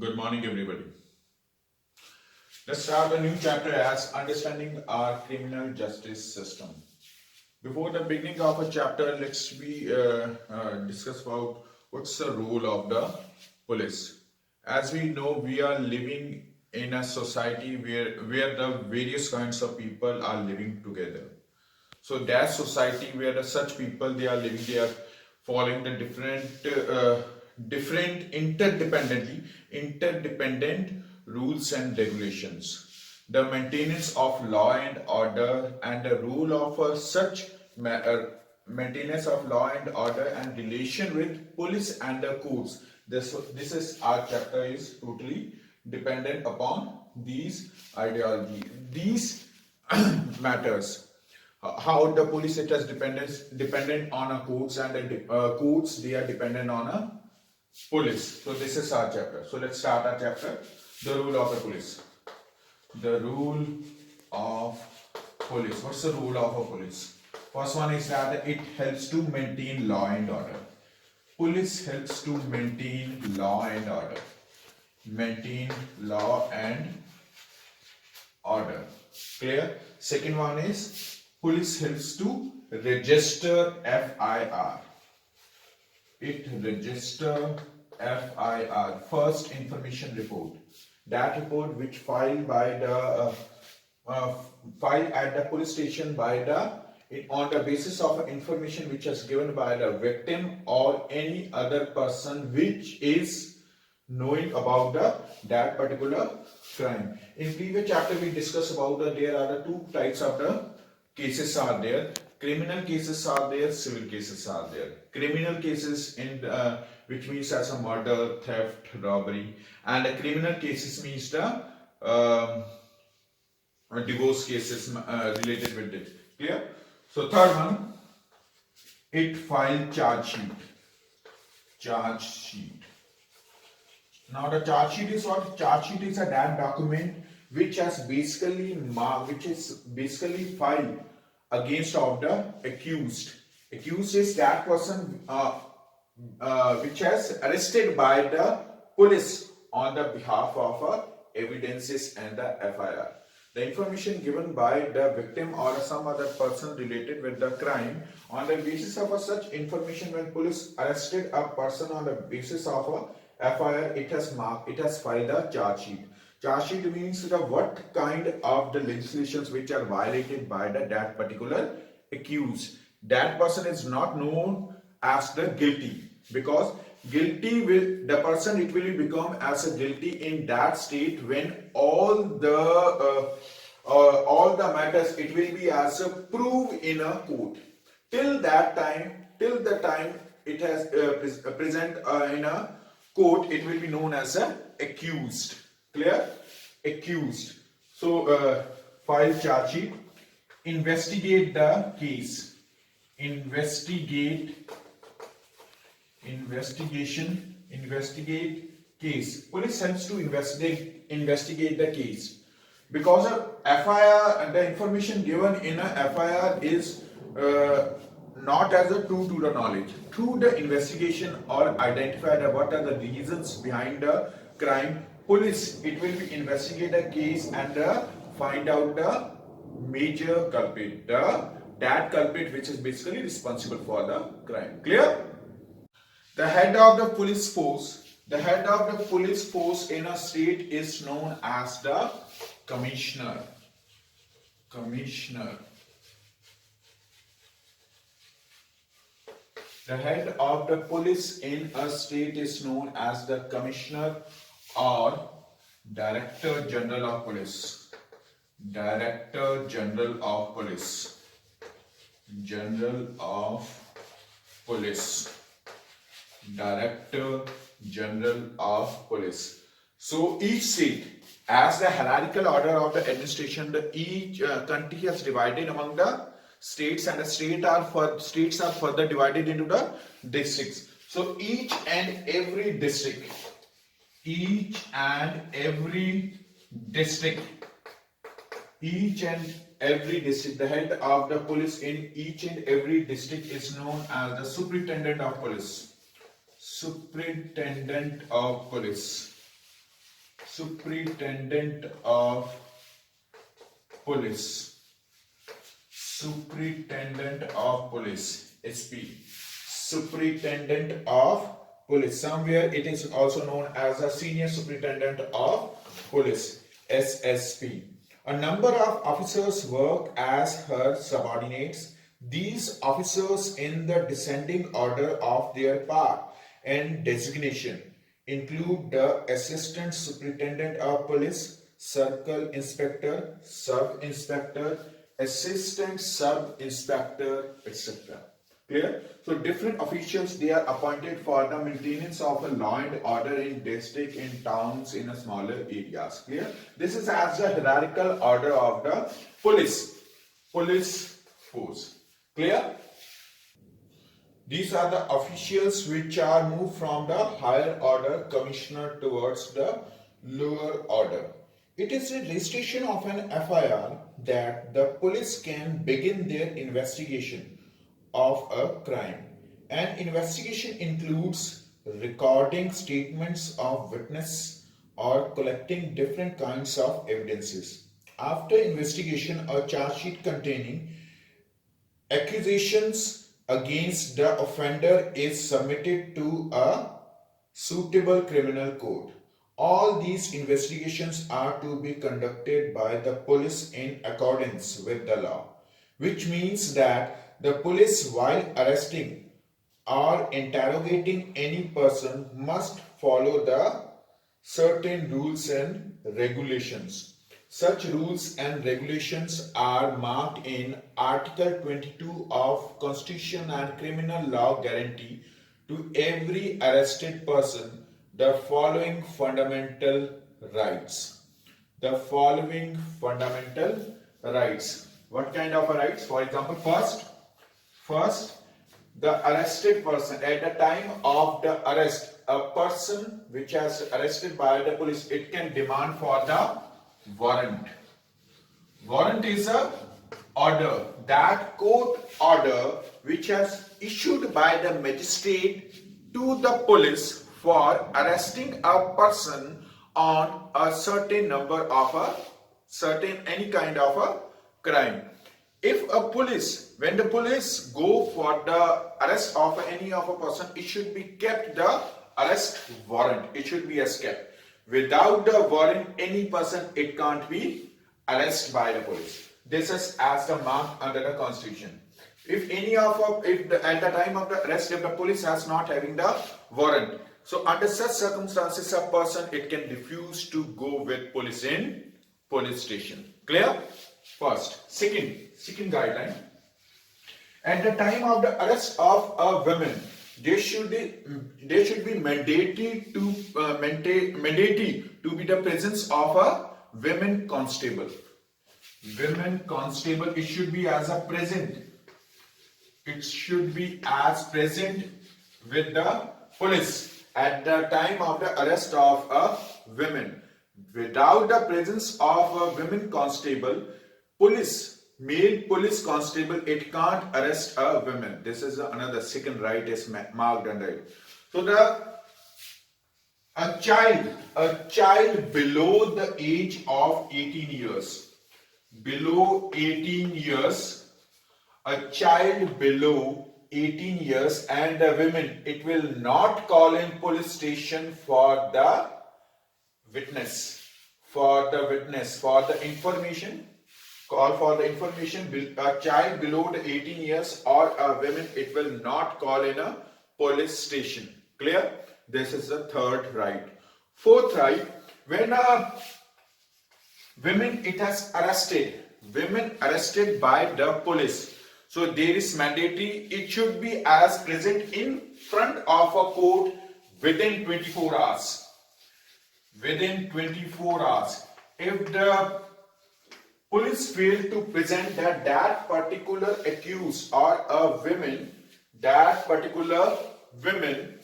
Good morning, everybody. Let's start a new chapter as understanding our criminal justice system. Before the beginning of a chapter, let's discuss about what's the role of the police. As we know, we are living in a society where the various kinds of people are living together. So that society where such people they are living, they are following the different interdependent rules and regulations. The maintenance of law and order and the rule of maintenance of law and order and relation with police and the courts. This is our chapter is totally dependent upon these ideology, these matters. How the police it is dependent on a courts and courts they are dependent on a police. So this is our chapter. So let's start our chapter. The rule of the police. The rule of police. What's the rule of a police? First one is that it helps to maintain law and order. Police helps to maintain law and order. Maintain law and order. Clear? Second one is police helps to register FIR. It register FIR, first information report. That report which filed by the filed at the police station by the on the basis of information which is given by the victim or any other person which is knowing about that particular crime. In previous chapter we discussed about there are the two types of the cases are there. Criminal cases are there, civil cases are there. Criminal cases in which means as a murder, theft, robbery, and criminal cases means the divorce cases related with it. Clear? So third one, it filed charge sheet. Charge sheet. Now the charge sheet is what? Charge sheet is a that document which has basically which is basically filed against of the accused. Accused is that person which has arrested by the police on the behalf of evidences and the FIR. The information given by the victim or some other person related with the crime, on the basis of such information, when police arrested a person on the basis of a FIR, it has filed a charge sheet. Charge sheet means what kind of the legislations which are violated by that particular accused. That person is not known as the guilty, because guilty will the person it will become as a guilty in that state when all the matters it will be as a proof in a court. Till the time it has present in a court, it will be known as a accused. Clear? Accused. So file charge sheet, investigate the case. Investigate case. Police helps to investigate the case, because of FIR and the information given in a FIR is not as a true to the knowledge. Through the investigation or identify what are the reasons behind the crime, police it will be investigate a case and find out the major culprit, that culprit which is basically responsible for the crime. Clear? The head of the police force in a state is known as the commissioner. Commissioner. The head of the police in a state is known as the commissioner or director general of police. Director general of police. General of police. Director general of police. So each state, as the hierarchical order of the administration, each country has divided among the states, and the states are further divided into the districts. So each and every district, the head of the police in each and every district is known as the superintendent of police. Superintendent of police. Superintendent of Police. Superintendent of Police, SP. Superintendent of Police. Somewhere it is also known as a Senior Superintendent of Police, SSP. A number of officers work as her subordinates. These officers, in the descending order of their power and designation, include the Assistant Superintendent of Police, Circle Inspector, Sub Inspector, Assistant Sub Inspector, etc. Clear? So different officials, they are appointed for the maintenance of a law and order in district, in towns, in a smaller areas. Clear? This is as the hierarchical order of the police force. Clear? These are the officials which are moved from the higher order commissioner towards the lower order. It is a registration of an FIR that the police can begin their investigation of a crime. An investigation includes recording statements of witness or collecting different kinds of evidences. After investigation, a charge sheet containing accusations against the offender is submitted to a suitable criminal court. All these investigations are to be conducted by the police in accordance with the law, which means that the police, while arresting or interrogating any person, must follow the certain rules and regulations. Such rules and regulations are marked in Article 22 of Constitution and criminal law guarantee to every arrested person the following fundamental rights. The following fundamental rights. What kind of rights? For example, first, the arrested person, at the time of the arrest, a person which is arrested by the police, it can demand for the warrant. Warrant is a order, that court order which has issued by the magistrate to the police for arresting a person on a certain number of any kind of a crime. If a police, when the police go for the arrest of any of a person, it should be kept the arrest warrant. It should be kept. Without the warrant, any person, it can't be arrested by the police. This is as the mark under the Constitution. If at the time of the arrest, if the police has not having the warrant, so under such circumstances, a person, it can refuse to go with police in police station. Clear? First. Second guideline. At the time of the arrest of a woman, there should be mandatory to be the presence of a women constable. Women constable, it should be as a present. It should be as present with the police at the time of the arrest of a woman. Without the presence of a women constable, male police constable, it can't arrest a woman. This is another second right is marked under it. So a child below the age of 18 years, a child below 18 years and a woman, it will not call in police station for the witness, for the information. Call for the information. A child below the 18 years or a woman, it will not call in a police station. Clear? This is the third right. Fourth right, when a women, it has women arrested by the police, so there is mandatory, it should be as present in front of a court within 24 hours. Within 24 hours. If the police fail to present that particular accused or a woman, that particular women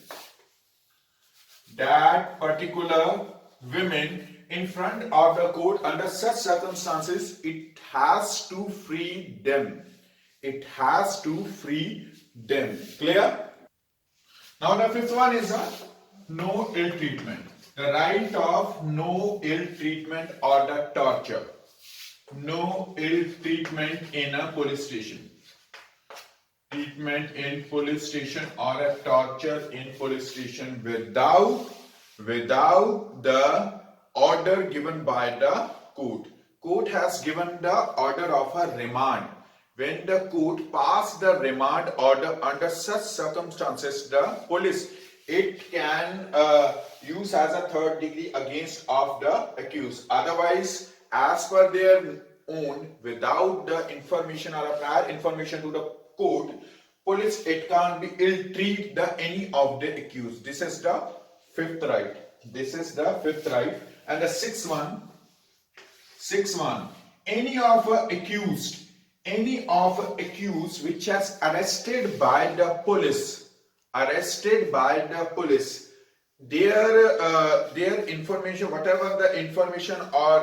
in front of the court, under such circumstances, it has to free them. It has to free them. Clear? Now the fifth one is no ill treatment. The right of no ill treatment or the torture. No ill treatment in a police station. Treatment in police station or a torture in police station without the order given by the court. Court has given the order of a remand. When the court passed the remand order, under such circumstances, the police, it can use as a third degree against of the accused. Otherwise, as per their own, without the information or a prior information to the court, police, it can't be ill treat the any of the accused. This is the fifth right. This is the fifth right. And the sixth one, any of accused which has arrested by the police, their information, whatever the information or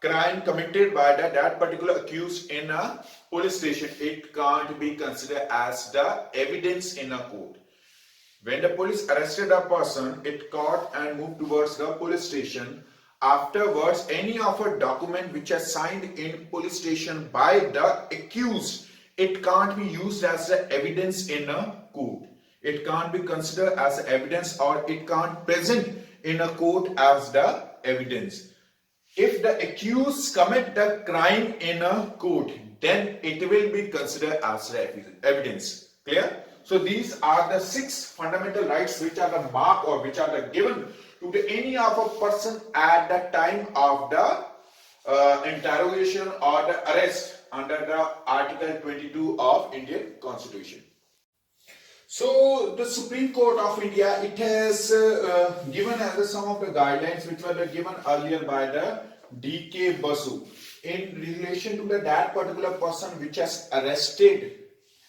crime committed by that particular accused in a police station, it can't be considered as the evidence in a court. When the police arrested a person, it caught and moved towards the police station. Afterwards, any of a document which is signed in police station by the accused, it can't be used as the evidence in a court. It can't be considered as evidence, or it can't present in a court as the evidence. If the accused commit the crime in a court, then it will be considered as the evidence. Clear? So these are the 6 fundamental rights which are the mark or which are the given to the any of a person at the time of the interrogation or the arrest under the Article 22 of Indian Constitution. So the Supreme Court of India, it has given as some of the guidelines which were given earlier by the D.K. Basu in relation to that particular person which has arrested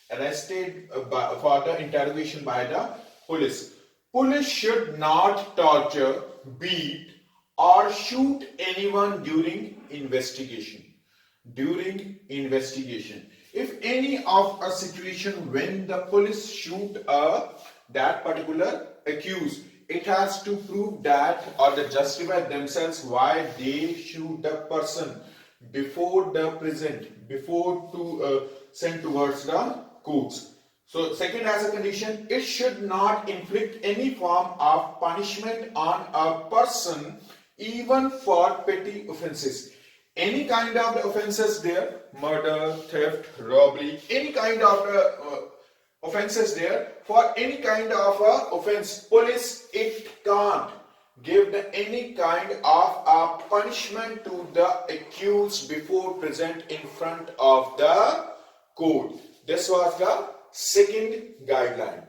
for the interrogation by the police. Police should not torture, beat or shoot anyone during investigation. If any of a situation when the police shoot that particular accused, it has to prove that or to justify themselves why they shoot the person before the present, before to send towards the courts. So second, as a condition, it should not inflict any form of punishment on a person even for petty offences. Any kind of offences there, murder, theft, robbery, any kind of offences there, for any kind of offence, police, it can't give any kind of punishment to the accused before present in front of the court. This was the second guideline.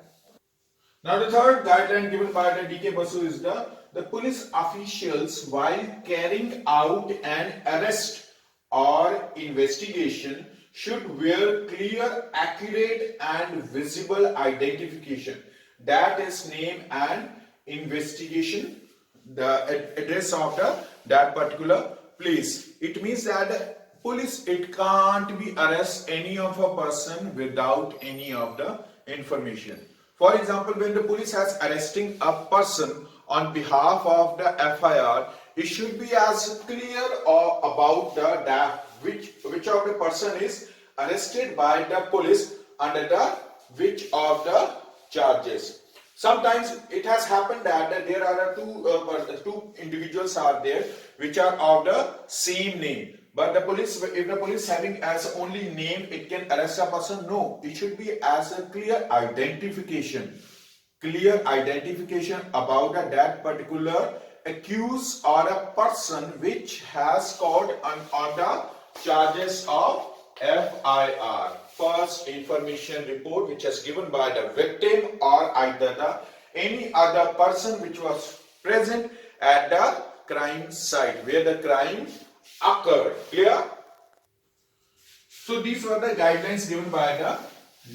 Now the third guideline given by the D.K. Basu is the police officials, while carrying out an arrest or investigation, should wear clear, accurate and visible identification. That is name and investigation, the address of that particular place. It means that the police, it can't be arrest any of a person without any of the information. For example, when the police has arresting a person on behalf of the FIR, it should be as clear about which of the person is arrested by the police under the which of the charges. Sometimes it has happened that there are two individuals are there which are of the same name. But the police, if the police having as only name, it can arrest a person. No, it should be as a clear identification about that particular accused or a person which has called on the charges of FIR, first information report, which is given by the victim or either any other person which was present at the crime site where the crime occurred. Clear? So these were the guidelines given by the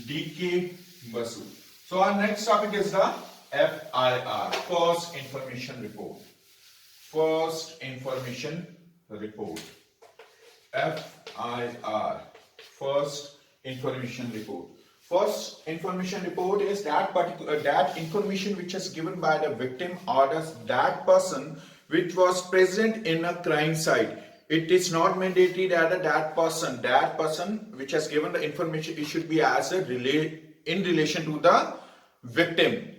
D.K. Basu. So our next topic is the FIR, first information report. First information report. FIR, first information report. First information report is that particular that information which is given by the victim or that person which was present in a crime site. It is not mandatory that that person which has given the information, it should be as a in relation to the victim.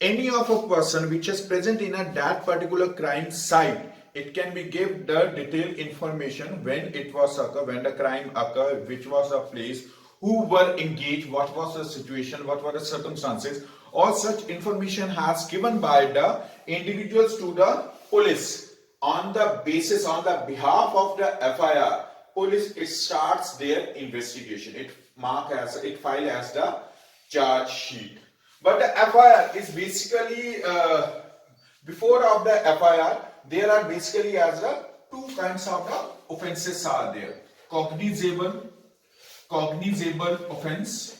Any of a person which is present in that particular crime site, it can be give the detailed information when it was occur, when the crime occurred, which was the place, who were engaged, what was the situation, what were the circumstances. All such information has given by the individuals to the police. On the basis, on the behalf of the FIR, police starts their investigation. It file as the charge sheet. But the FIR is basically before of the FIR, there are basically as a two kinds of the offenses are there: cognizable offense,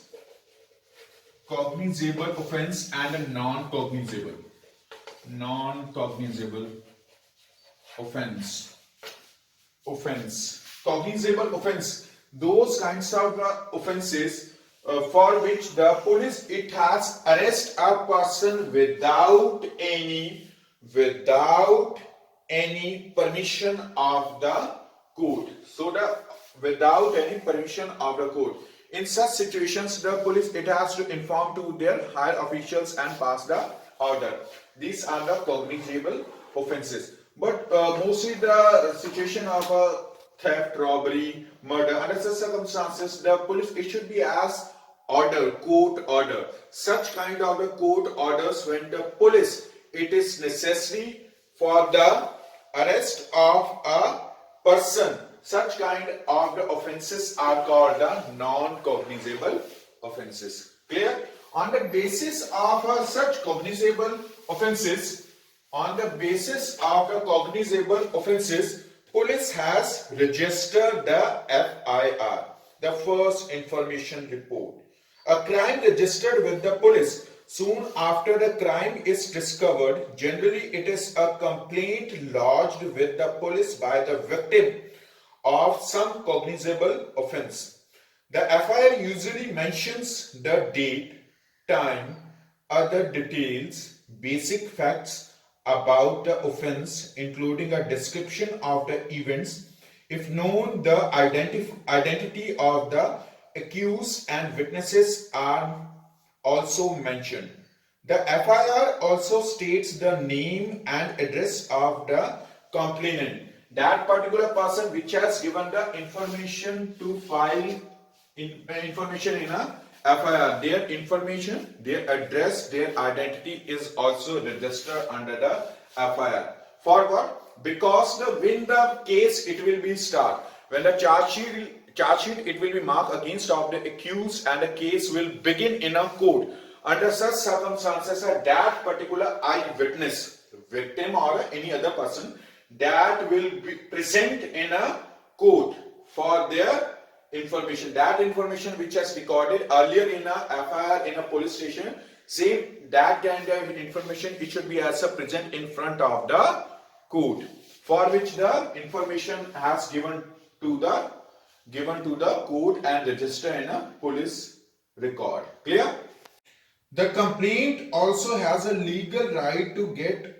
and a non-cognizable offense. Cognizable offense, those kinds of offenses for which the police it has arrest a person without any permission of the court. So without any permission of the court. In such situations, the police it has to inform to their higher officials and pass the order. These are the cognizable offenses. But mostly the situation of theft, robbery, murder, under such circumstances, the police it should be as court order. Such kind of the court orders when the police it is necessary for the arrest of a person. Such kind of the offenses are called the non-cognizable offenses. Clear? On the basis of such cognizable offenses, police has registered the FIR, the first information report. A crime registered with the police. Soon after the crime is discovered, generally it is a complaint lodged with the police by the victim of some cognizable offense. The FIR usually mentions the date, time, other details, basic facts about the offense, including a description of the events. If known, the identity of the accused and witnesses are also mentioned. The FIR also states the name and address of the complainant, that particular person which has given the information to file information in a FIR. Their information, their address, their identity is also registered under the FIR. For what? Because when the case it will be start, when the charge sheet it will be marked against of the accused and the case will begin in a court. Under such circumstances, that particular eyewitness, victim or any other person, that will be present in a court for their information. That information which has recorded earlier in a FIR in a police station, same that kind of information it should be as a present in front of the court, for which the information has given to the court and register in a police record. Clear? The complainant also has a legal right to get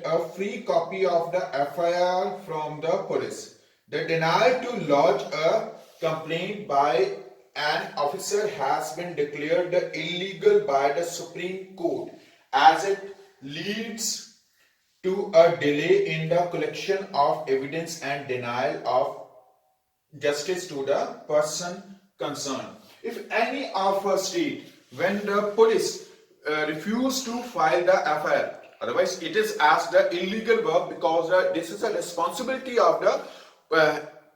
a free copy of the FIR from the police. The denial to lodge a complaint by an officer has been declared illegal by the Supreme Court, as it leads to a delay in the collection of evidence and denial of justice to the person concerned. If any of a state, when the police refuse to file the FIR, otherwise it is as the illegal work, because this is a responsibility of the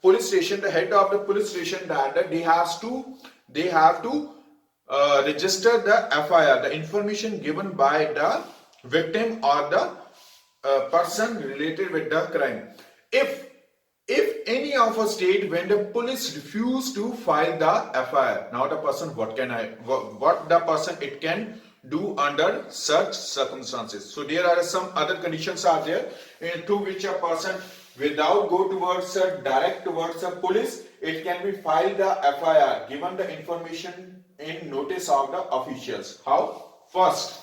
police station, the head of the police station, that they have to register the FIR, the information given by the victim or the person related with the crime. If any of a state, when the police refuse to file the FIR, now the person what the person it can do under such circumstances. So there are some other conditions are there through which a person without go towards a direct towards a police, it can be filed the FIR, given the information in notice of the officials. How? First,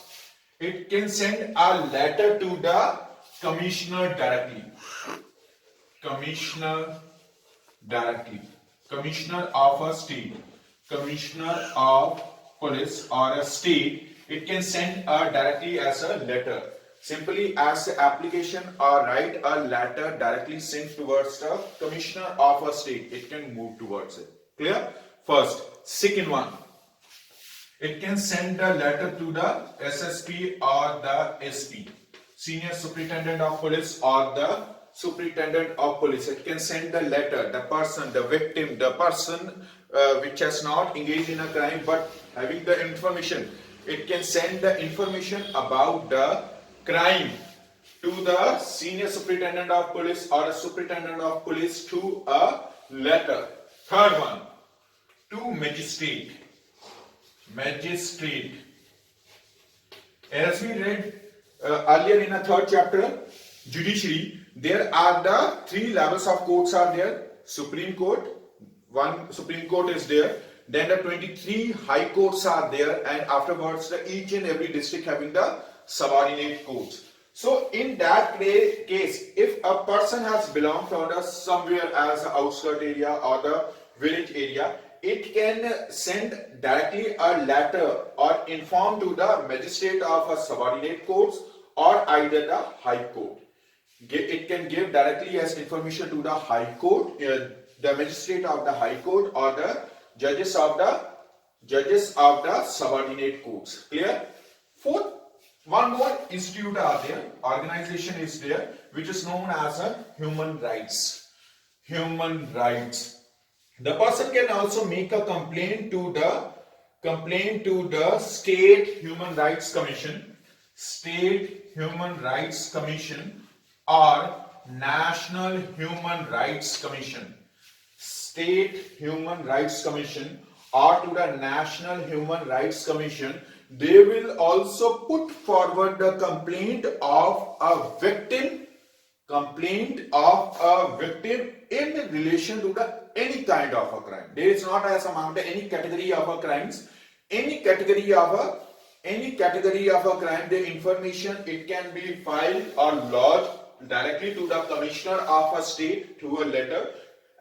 it can send a letter to the commissioner directly. Commissioner directly. Commissioner of a state, commissioner of police or a state, it can send directly as a letter. Simply as the application or write a letter directly sent towards the commissioner of a state, it can move towards it. Clear? First. Second one, it can send a letter to the SSP or the SP, Senior Superintendent of Police or the Superintendent of Police. It can send the letter, the person, the victim, the person which has not engaged in a crime but having the information. It can send the information about the crime to the Senior Superintendent of Police or the Superintendent of Police through a letter. Third one, to magistrate. Magistrate. As we read earlier in the third chapter, judiciary, there are the three levels of courts are there. Supreme Court, one Supreme Court is there. Then the 23 high courts are there, and afterwards each and every district having the subordinate courts. So in that case, if a person has belonged from the somewhere as the outskirt area or the village area, it can send directly a letter or inform to the magistrate of a subordinate courts or either the high court. It can give directly as information to the high court, the magistrate of the high court or the judges of the subordinate courts. Clear? Fourth, one more institute are there, organization is there, which is known as a human rights. Human rights. The person can also make a complaint to the State Human Rights Commission, State Human Rights Commission or National Human Rights Commission, State Human Rights Commission or to the National Human Rights Commission. They will also put forward the complaint of a victim in relation to any kind of a crime. There is not as among the any category of a crimes, any category of a crime, the information it can be filed or lodged directly to the commissioner of a state through a letter,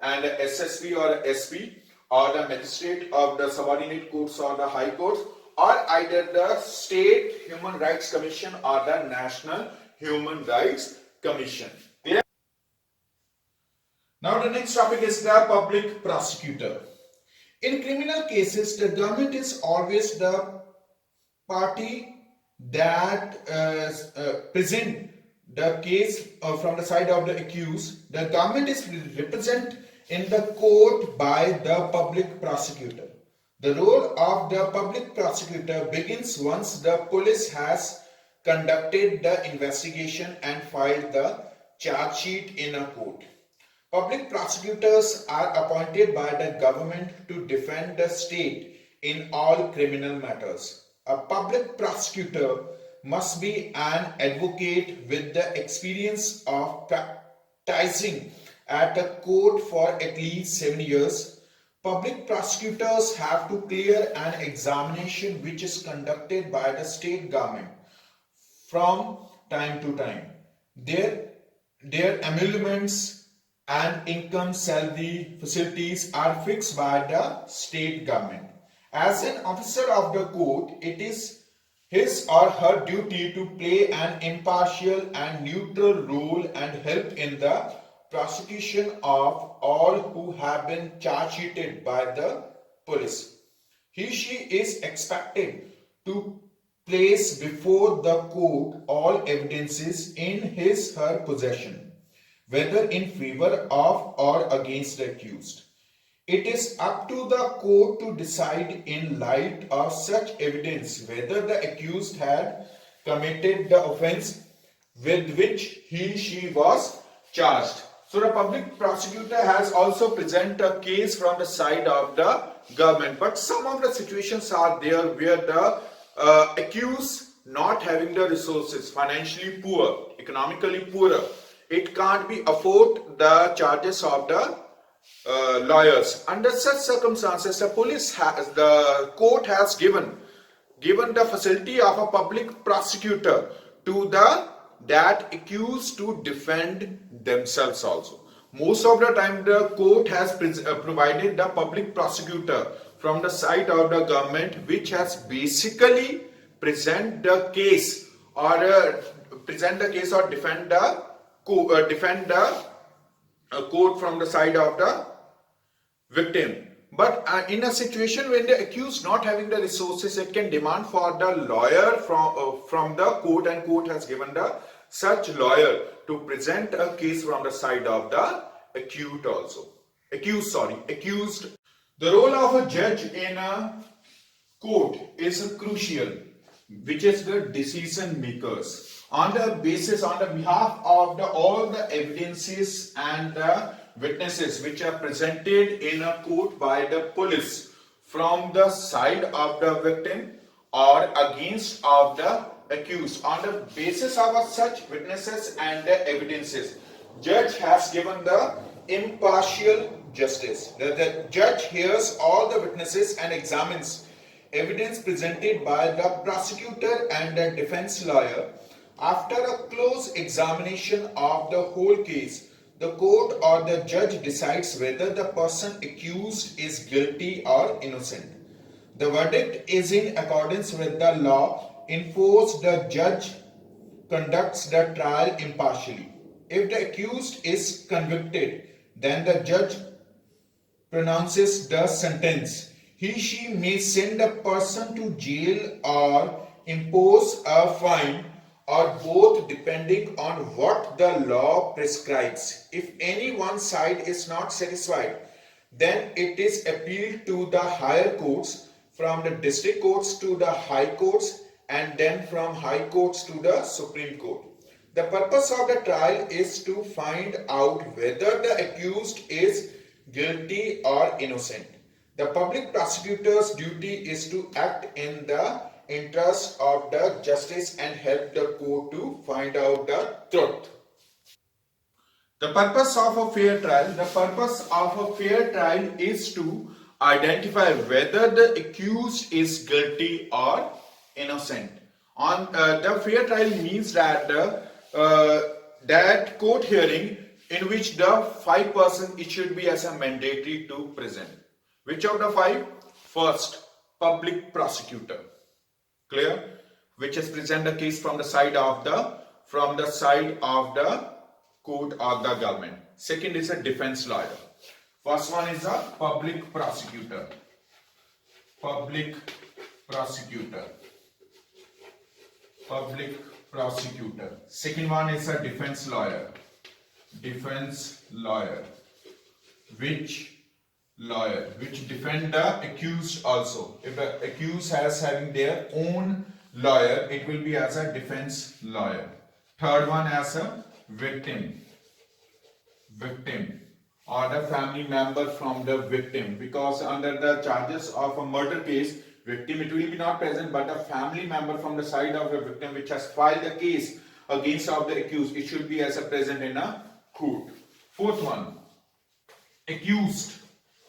and SSP or SP or the magistrate of the subordinate courts or the high courts, or either the State Human Rights Commission or the National Human Rights Commission. Clear? Now the next topic is the public prosecutor. In criminal cases, the government is always the party that present the case from the side of the accused. The government is represented in the court by the public prosecutor. The role of the public prosecutor begins once the police has conducted the investigation and filed the charge sheet in a court. Public prosecutors are appointed by the government to defend the state in all criminal matters. A public prosecutor must be an advocate with the experience of practicing at a court for at least 7 years. Public prosecutors have to clear an examination which is conducted by the state government from time to time. Their emoluments and income salary facilities are fixed by the state government. As an officer of the court, it is his or her duty to play an impartial and neutral role and help in the prosecution of all who have been charge sheeted by the police. She is expected to place before the court all evidences in her possession, whether in favor of or against the accused. It is up to the court to decide in light of such evidence whether the accused had committed the offense with which she was charged. So the public prosecutor has also presented a case from the side of the government, but some of the situations are there where the accused not having the resources, financially poor, economically poorer, it can't be afford the charges of the lawyers. Under such circumstances, the court has given the facility of a public prosecutor to the that accused to defend themselves also. Most of the time the court has provided the public prosecutor from the side of the government, which has basically present the case or defend the court from the side of the victim. But in a situation when the accused not having the resources, it can demand for the lawyer from the court, and court has given the such lawyer to present a case from the side of the accused. The role of a judge in a court is crucial, which is the decision makers on the behalf of all the evidences and the witnesses which are presented in a court by the police from the side of the victim or against of the accused. On the basis of such witnesses and the evidences, judge has given the impartial justice. The judge hears all the witnesses and examines evidence presented by the prosecutor and the defense lawyer. After a close examination of the whole case, the court or the judge decides whether the person accused is guilty or innocent. The verdict is in accordance with the law enforced. The judge conducts the trial impartially. If the accused is convicted, then the judge pronounces the sentence. She may send the person to jail or impose a fine, or both, depending on what the law prescribes. If any one side is not satisfied, then it is appealed to the higher courts, from the district courts to the high courts, and then from high courts to the Supreme Court. The purpose of the trial is to find out whether the accused is guilty or innocent. The public prosecutor's duty is to act in the interest of the justice and help the court to find out the truth. The purpose of a fair trial is to identify whether the accused is guilty or innocent. On the fair trial means that that court hearing in which the 5 persons, it should be as a mandatory to present. Which of the 5? First, public prosecutor. Clear? Which is present the case from the side of the court or the government. Second is a defense lawyer. First one is a public prosecutor. Public prosecutor. Public prosecutor. Second one is a defense lawyer. Defense lawyer. Which defend the accused also. If the accused has having their own lawyer, it will be as a defense lawyer. Third one as a victim or the family member from the victim, because under the charges of a murder case, victim, it will be not present, but a family member from the side of the victim which has filed the case against of the accused, it should be as a present in a court. Fourth one, accused,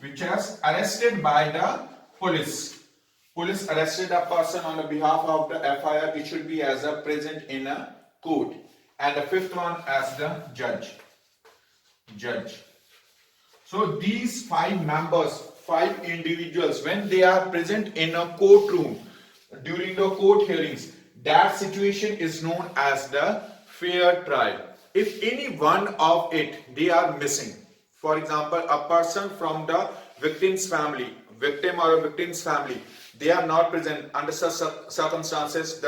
which has arrested by the police. Police arrested a person on the behalf of the FIR, it should be as a present in a court. And the fifth one as the judge. So these 5 members, 5 individuals, when they are present in a courtroom during the court hearings, that situation is known as the fair trial. If any one of it they are missing, for example, a person from the victim's family, victim or a victim's family, they are not present, under such circumstances,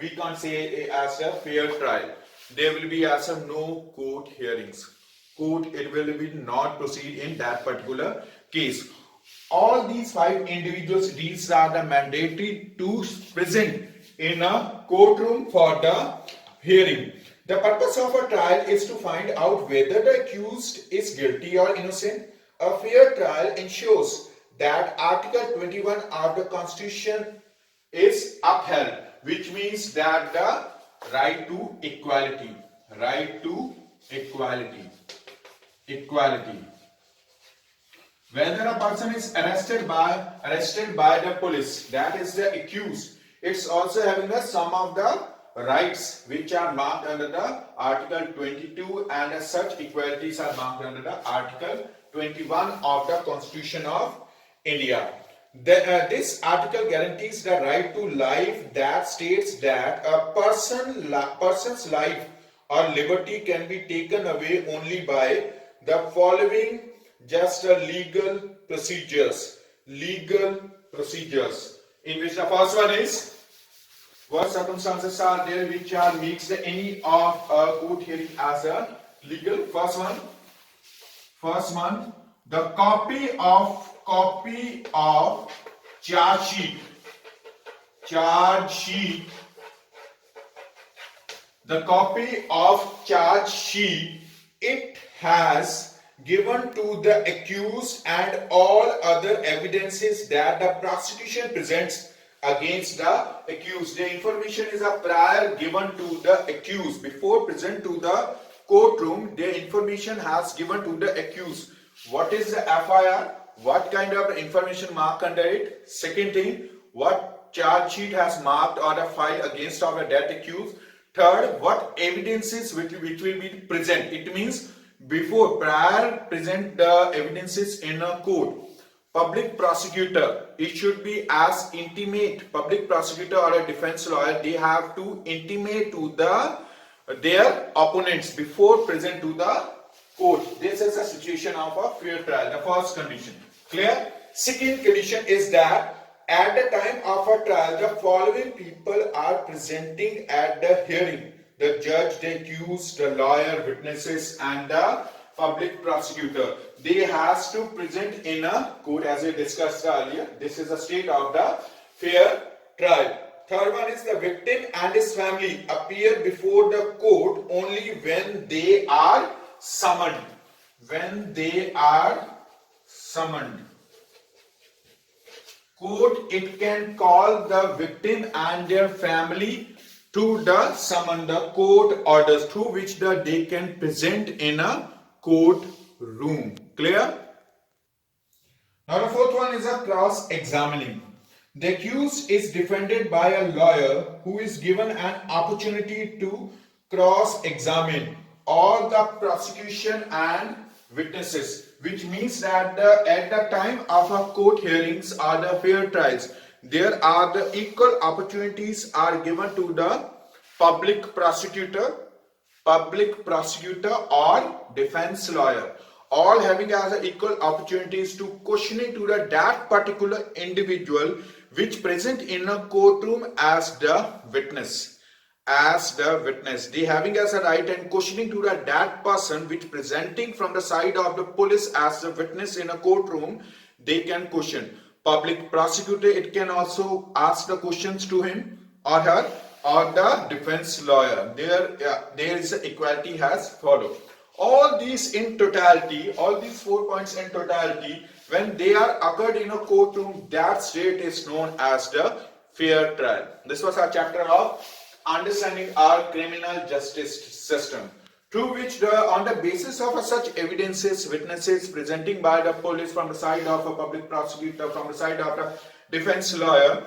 we can't say as a fair trial. There will be as a no court hearings. Court, it will be not proceed in that particular case. All these 5 individuals, these are the mandatory to present in a courtroom for the hearing. The purpose of a trial is to find out whether the accused is guilty or innocent. A fair trial ensures that Article 21 of the Constitution is upheld, which means that the right to equality, right to Equality. Equality. Whether a person is arrested by the police, that is the accused, it's also having the some of the rights which are marked under the Article 22, and as such equalities are marked under the Article 21 of the Constitution of India. This article guarantees the right to life, that states that a person's life or liberty can be taken away only by the following just legal procedures. Legal procedures, in which the first one is, what circumstances are there which are makes any of a court hearing as a legal? First one, the copy of charge sheet. The copy of charge sheet it has given to the accused and all other evidences that the prosecution presents against the accused. The information is a prior given to the accused before present to the courtroom. The information has given to the accused. What is the FIR? What kind of information marked under it? Second thing, what charge sheet has marked or a file against of that accused. Third, what evidences which will be present. It means before prior present the evidences in a court. Public prosecutor, it should be as intimate. Public prosecutor or a defense lawyer, they have to intimate to their opponents before present to the court. This is a situation of a fair trial, the first condition. Clear? Second condition is that at the time of a trial, the following people are presenting at the hearing: the judge, the accused, the lawyer, witnesses, and the public prosecutor. They has to present in a court, as we discussed earlier. This is a state of the fair trial. Third one is the victim and his family appear before the court only when they are summoned. When they are summoned. Court, it can call the victim and their family to the summon, the court orders through which they can present in a court room. Clear? Now the fourth one is a cross-examining. The accused is defended by a lawyer who is given an opportunity to cross-examine all the prosecution and witnesses, which means that at the time of a court hearings or the fair trials, there are the equal opportunities are given to the public prosecutor or defense lawyer, all having as equal opportunities to questioning to that particular individual which present in a courtroom as the witness. They having as a right and questioning to that person which presenting from the side of the police as the witness in a courtroom. They can question. Public prosecutor, it can also ask the questions to him or her, or the defense lawyer. There is equality has followed. All these in totality, all these 4 points in totality, when they are occurred in a courtroom, that state is known as the fair trial. This was our chapter of understanding our criminal justice system, through which on the basis of such evidences, witnesses presenting by the police from the side of a public prosecutor, from the side of a defense lawyer,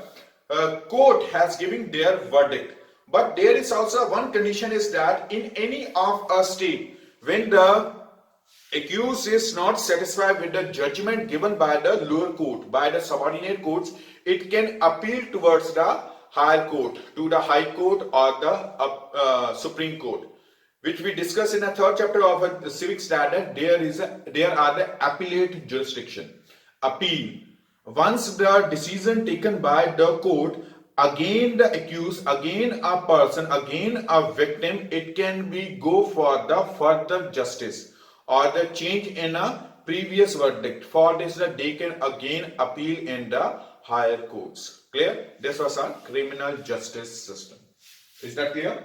court has given their verdict. But there is also one condition is that in any of a state, when the accused is not satisfied with the judgment given by the lower court, by the subordinate courts, it can appeal towards the higher court, to the high court or the Supreme Court, which we discuss in the third chapter of the civic standard. There are the appellate jurisdiction. Appeal. Once the decision taken by the court again the accused, again a person, again a victim, it can be go for the further justice or the change in a previous verdict. For this, they can again appeal in the higher courts. Clear? This was our criminal justice system. Is that clear?